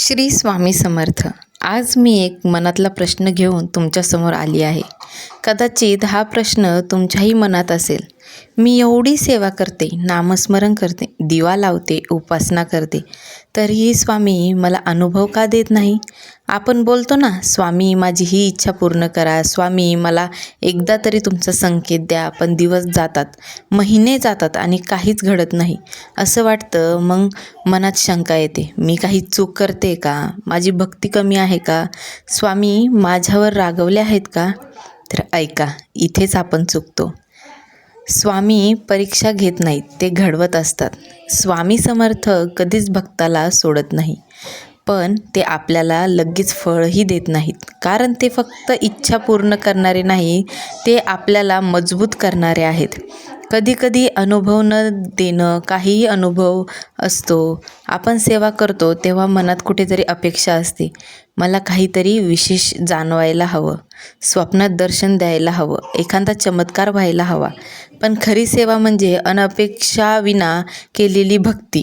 श्री स्वामी समर्थ. आज मी एक मनातला प्रश्न घेऊन तुमच्यासमोर आली आहे. कदाचित हा प्रश्न तुमच्याही मनात असेल. मी एवढी सेवा करते, नामस्मरण करते, दिवा लावते, उपासना करते, तरीही स्वामी मला अनुभव का देत नाही? आपण बोलतो ना, स्वामी माझी ही इच्छा पूर्ण करा, स्वामी मला एकदा तरी तुमचा संकेत द्या. पण दिवस जातात, महिने जातात आणि काहीच घडत नाही. असं वाटतं. मग मनात शंका येते, मी काही चूक करते का? माझी भक्ती कमी आहे का? स्वामी माझ्यावर रागवले आहेत का? तर ऐका, इथेच आपण चुकतो. स्वामी परीक्षा घेत नाहीत, ते घडवत असतात. स्वामी समर्थ कधीच भक्ताला सोडत नाही, पण ते आपल्याला लगेच फळही देत नाहीत. कारण ते फक्त इच्छा पूर्ण करणारे नाही, ते आपल्याला मजबूत करणारे आहेत. कधीकधी अनुभव न देणं काहीही अनुभव असतो. आपण सेवा करतो तेव्हा मनात कुठेतरी अपेक्षा असते, मला काहीतरी विशेष जाणवायला हवं, स्वप्नात दर्शन द्यायला हवं, एखादा चमत्कार व्हायला हवा. पण खरी सेवा म्हणजे अनपेक्षाविना केलेली भक्ती.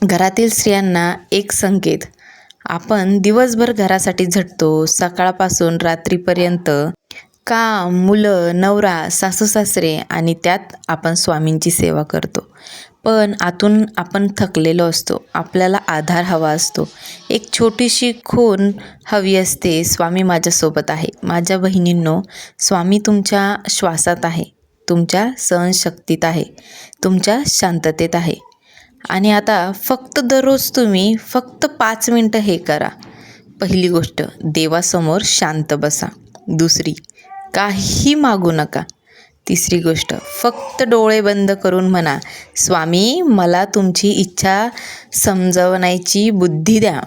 घरातील स्त्रियांना एक संकेत. आपण दिवसभर घरासाठी झटतो, सकाळपासून रात्रीपर्यंत काम, मुलं, नवरा, सासू-सासरे आणि त्यात आपण स्वामींची सेवा करतो. पण आतून आपण थकलेलो असतो. आपल्याला आधार हवा असतो. एक छोटीशी खूण हवी असते. स्वामी माझ्यासोबत आहे. माझ्या बहिणींनो, स्वामी तुमच्या श्वासात आहे, तुमच्या सहनशक्तीत आहे, तुमच्या शांततेत आहे. आणि आता फक्त दररोज तुम्ही फक्त 5 मिनटं हे करा. पहिली गोष्ट, देवासमोर शांत बसा. दुसरी, काही मागू नका. तिसरी गोष्ट, फक्त डोळे बंद करून म्हणा, स्वामी मला तुमची इच्छा समजवण्याची बुद्धी द्या.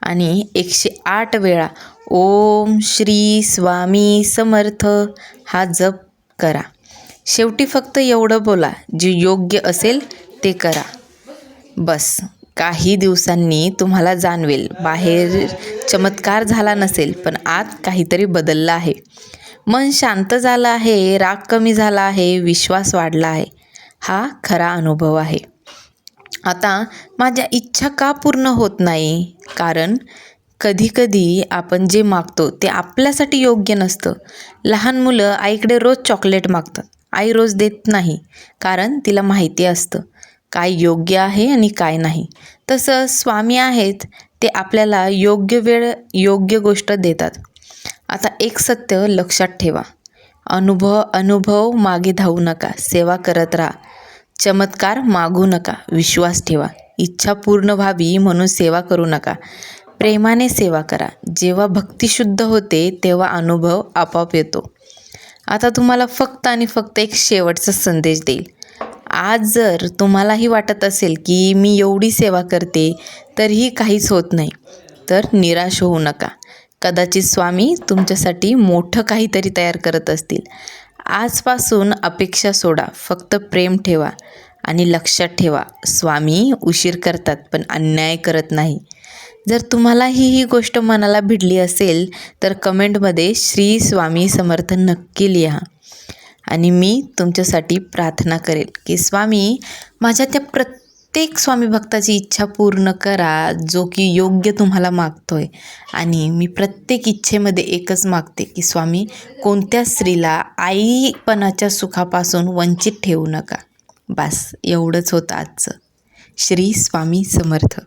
आणि 108 वेळा ओम श्री स्वामी समर्थ हा जप करा. शेवटी फक्त एवढं बोला, जे योग्य असेल ते करा. बस. काही दिवसांनी तुम्हाला जाणवेल, बाहेर चमत्कार झाला नसेल, पण आत काहीतरी बदललं आहे. मन शांत झालं आहे, राग कमी झाला आहे, विश्वास वाढला आहे. हा खरा अनुभव आहे. आता माझ्या इच्छा का पूर्ण होत नाही? कारण कधीकधी आपण जे मागतो ते आपल्यासाठी योग्य नसतं. लहान मुलं आईकडे रोज चॉकलेट मागतात. आई रोज देत नाही, कारण तिला माहिती असतं काय योग्य आहे आणि काय नाही. तसं स्वामी आहेत, ते आपल्याला योग्य वेळ योग्य गोष्ट देतात. आता एक सत्य लक्षात ठेवा, अनुभव मागे धावू नका. सेवा करत राहा. चमत्कार मागू नका. विश्वास ठेवा. इच्छा पूर्ण व्हावी म्हणून सेवा करू नका. प्रेमाने सेवा करा. जेव्हा भक्ती शुद्ध होते तेव्हा अनुभव आपोआप येतो. आता तुम्हाला फक्त आणि फक्त एक शेवटचा संदेश देईल. आज जर तुम्हालाही वाटत असेल की मी एवढी सेवा करते तरीही काहीच होत नाही, तर निराश होऊ नका. कदाचित स्वामी तुमच्यासाठी मोठं काहीतरी तयार करत असतील. आजपासून अपेक्षा सोडा, फक्त प्रेम ठेवा. आणि लक्षात ठेवा, स्वामी उशीर करतात पण अन्याय करत नाही. जर तुम्हालाही ही गोष्ट मनाला भिडली असेल तर कमेंटमध्ये श्री स्वामी समर्थ नक्की लिहा. आणि मी तुमच्यासाठी प्रार्थना करेल की स्वामी माझ्या त्या प्रत्येक स्वामी भक्ताची इच्छा पूर्ण करा, जो की योग्य तुम्हाला मागतोय. आणि मी प्रत्येक इच्छेमध्ये एकच मागते की स्वामी कोणत्या स्त्रीला आईपणाच्या सुखापासून वंचित ठेवू नका. बस एवढंच होतं आजचं. श्री स्वामी समर्थ.